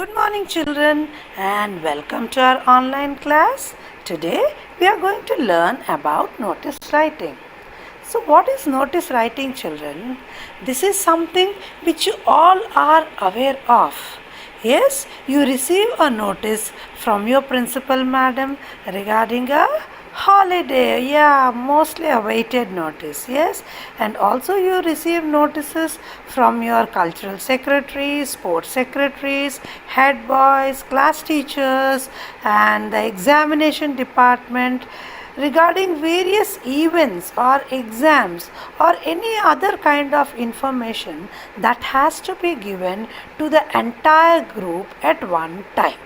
Good morning, children, and welcome to our online class. Today, we are going to learn about notice writing. So, what is notice writing, children? This is something which you all are aware of. Yes, you receive a notice from your principal madam regarding a holiday. Yeah, mostly awaited notice. Yes, and also you receive notices from your cultural secretaries, sports secretaries, head boys, class teachers, and the examination department regarding various events or exams or any other kind of information that has to be given to the entire group at one time.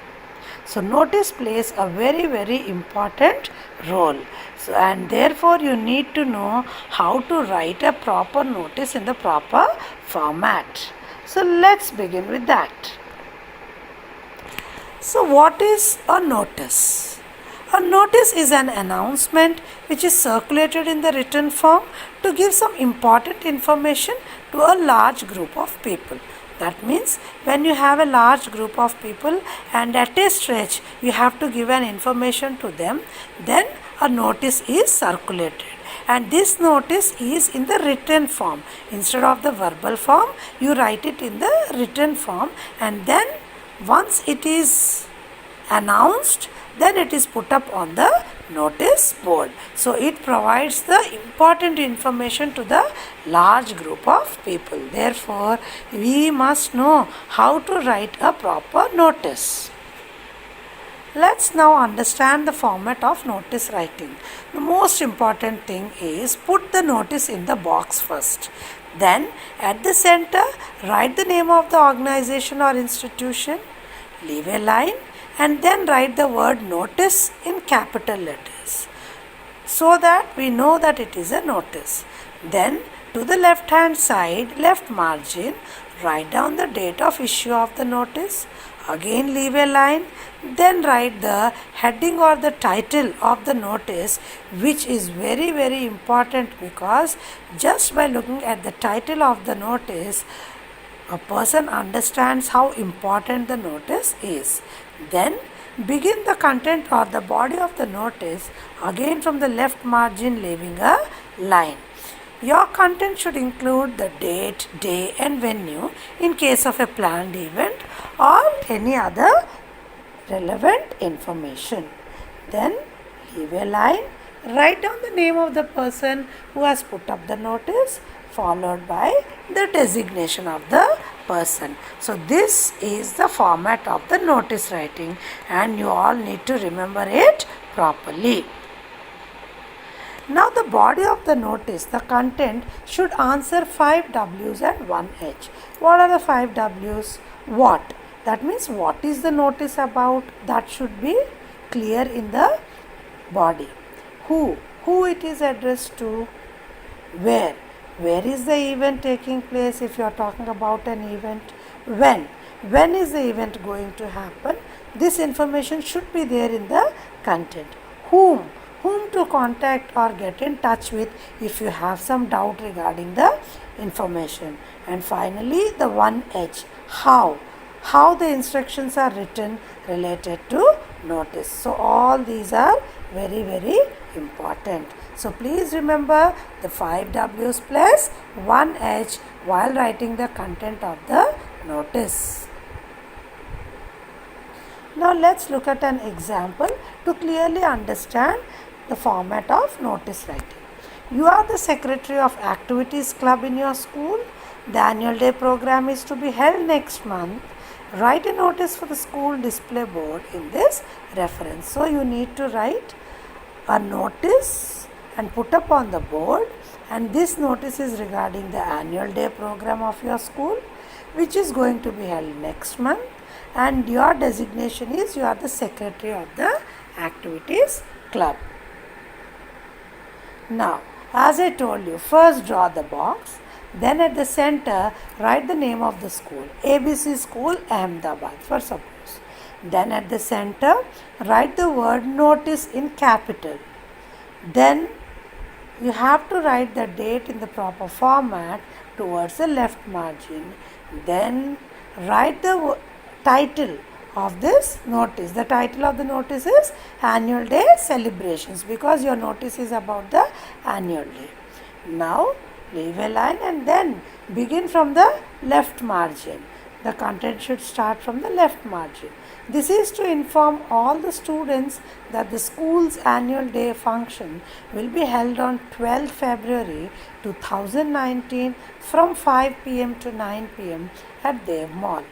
So notice plays a very important role. So, and therefore you need to know how to write a proper notice in the proper format. So let's begin with that. So what is a notice? A notice is an announcement which is circulated in the written form to give some important information to a large group of people. That means when you have a large group of people and at a stretch you have to give an information to them, then a notice is circulated. And this notice is in the written form. Instead of the verbal form, you write it in the written form, and then once it is announced, then it is put up on the notice board. So it provides the important information to the large group of people. Therefore, we must know how to write a proper notice. Let's now understand the format of notice writing. The most important thing is put the notice in the box first. Then at the center, write the name of the organization or institution, leave a line, and then write the word notice in capital letters so that we know that it is a notice. Then to the left hand side, left margin, write down the date of issue of the notice. Again leave a line, then write the heading or the title of the notice, which is very important, because just by looking at the title of the notice, a person understands how important the notice is. Then begin the content or the body of the notice, again from the left margin leaving a line. Your content should include the date, day and venue in case of a planned event or any other relevant information. Then leave a line, write down the name of the person who has put up the notice, followed by the designation of the person. So this is the format of the notice writing, and you all need to remember it properly. Now the body of the notice, the content should answer 5 W's and 1 H. What are the 5 W's? What? That means what is the notice about? That should be clear in the body. Who? Who it is addressed to? Where? Where is the event taking place if you are talking about an event? When? When is the event going to happen? This information should be there in the content. Whom? Whom to contact or get in touch with if you have some doubt regarding the information. And finally, the 1H. How? How the instructions are written related to notice. So all these are very important. So please remember the 5 W's plus 1 H while writing the content of the notice. Now let's look at an example to clearly understand the format of notice writing. You are the secretary of activities club in your school. The annual day program is to be held next month. Write a notice for the school display board in this reference. So you need to write a notice and put up on the board, and this notice is regarding the annual day program of your school, which is going to be held next month, and your designation is you are the secretary of the activities club. Now, as I told you, first draw the box, then at the center write the name of the school, ABC School Ahmedabad for suppose. Then at the center write the word notice in capital. Then you have to write the date in the proper format towards the left margin. Then write the title of this notice. The title of the notice is Annual Day Celebrations, because your notice is about the annual day. Now leave a line and then begin from the left margin. The content should start from the left margin. This is to inform all the students that the school's annual day function will be held on 12th February 2019 from 5 pm to 9 pm at Dev Mall.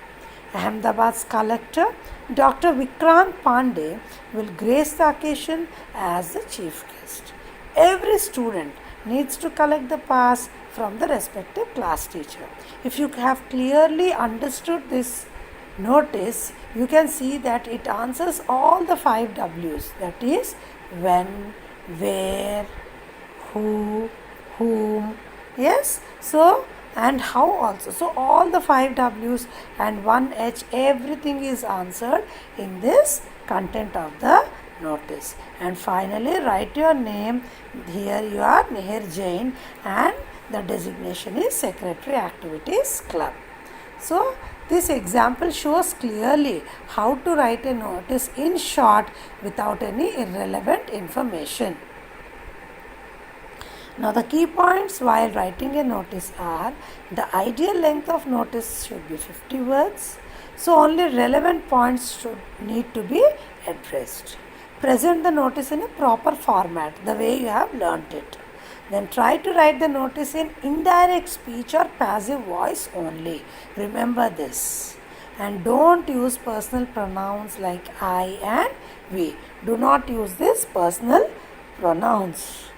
Ahmedabad's collector, Dr. Vikrant Pandey, will grace the occasion as the chief guest. Every student needs to collect the pass from the respective class teacher. If you have clearly understood this notice, you can see that it answers all the 5 W's, that is when, where, who, whom, yes, so and how also. So all the 5 W's and 1 H, everything is answered in this content of the notice. And finally write your name. Here you are Nihir Jain and the designation is Secretary Activities Club. So this example shows clearly how to write a notice in short without any irrelevant information. Now the key points while writing a notice are: the ideal length of notice should be 50 words. So only relevant points should need to be addressed. Present the notice in a proper format, the way you have learnt it. Then try to write the notice in indirect speech or passive voice only. Remember this. And don't use personal pronouns like I and we. Do not use these personal pronouns.